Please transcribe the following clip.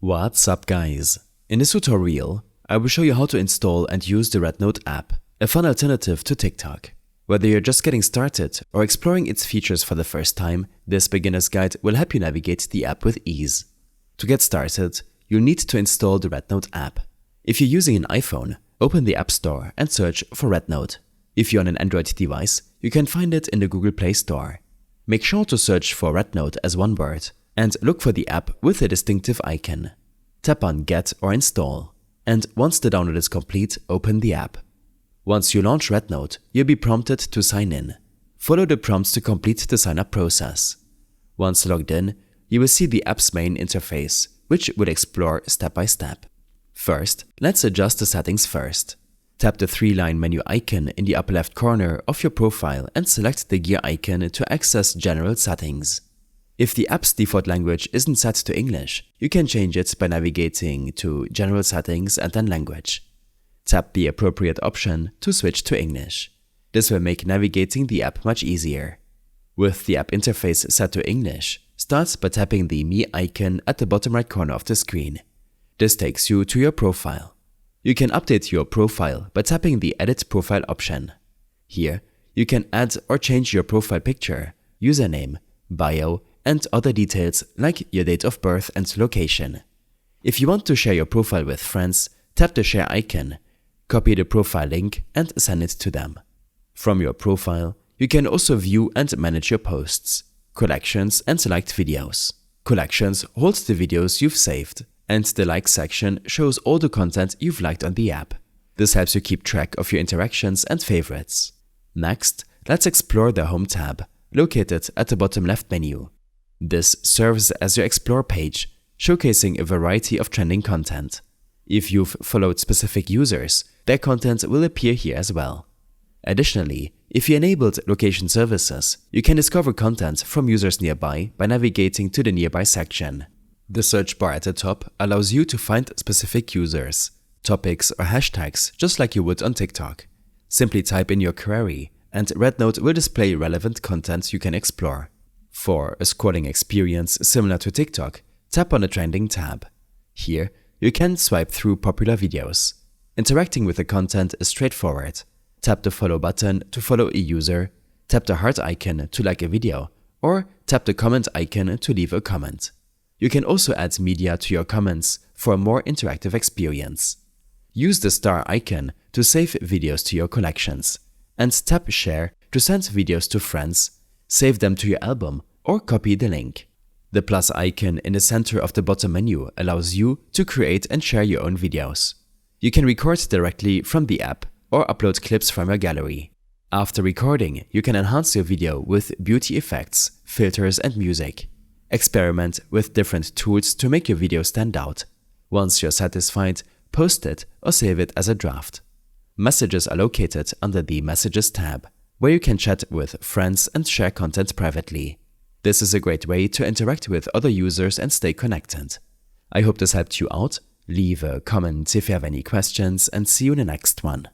What's up guys? In this tutorial, I will show you how to install and use the RedNote app, a fun alternative to TikTok. Whether you're just getting started or exploring its features for the first time, this beginner's guide will help you navigate the app with ease. To get started, you'll need to install the RedNote app. If you're using an iPhone, open the App Store and search for RedNote. If you're on an Android device, you can find it in the Google Play Store. Make sure to search for RedNote as one word and look for the app with a distinctive icon. Tap on Get or Install, and once the download is complete, open the app. Once you launch RedNote, you'll be prompted to sign in. Follow the prompts to complete the sign-up process. Once logged in, you will see the app's main interface, which we'll explore step by step. First, let's adjust the settings first. Tap the three-line menu icon in the upper left corner of your profile and select the gear icon to access General Settings. If the app's default language isn't set to English, you can change it by navigating to General Settings and then Language. Tap the appropriate option to switch to English. This will make navigating the app much easier. With the app interface set to English, start by tapping the Me icon at the bottom right corner of the screen. This takes you to your profile. You can update your profile by tapping the Edit Profile option. Here, you can add or change your profile picture, username, bio, and other details like your date of birth and location. If you want to share your profile with friends, tap the Share icon, copy the profile link, and send it to them. From your profile, you can also view and manage your posts, collections, and select videos. Collections holds the videos you've saved, and the Like section shows all the content you've liked on the app. This helps you keep track of your interactions and favorites. Next, let's explore the Home tab, located at the bottom left menu. This serves as your Explore page, showcasing a variety of trending content. If you've followed specific users, their content will appear here as well. Additionally, if you enabled location services, you can discover content from users nearby by navigating to the Nearby section. The search bar at the top allows you to find specific users, topics or hashtags just like you would on TikTok. Simply type in your query and RedNote will display relevant content you can explore. For a scrolling experience similar to TikTok, tap on the Trending tab. Here, you can swipe through popular videos. Interacting with the content is straightforward. Tap the Follow button to follow a user, tap the heart icon to like a video, or tap the comment icon to leave a comment. You can also add media to your comments for a more interactive experience. Use the star icon to save videos to your collections, and tap Share to send videos to friends, save them to your album, or copy the link. The plus icon in the center of the bottom menu allows you to create and share your own videos. You can record directly from the app or upload clips from your gallery. After recording, you can enhance your video with beauty effects, filters, and music. Experiment with different tools to make your video stand out. Once you're satisfied, post it or save it as a draft. Messages are located under the Messages tab, where you can chat with friends and share content privately. This is a great way to interact with other users and stay connected. I hope this helped you out. Leave a comment if you have any questions and see you in the next one.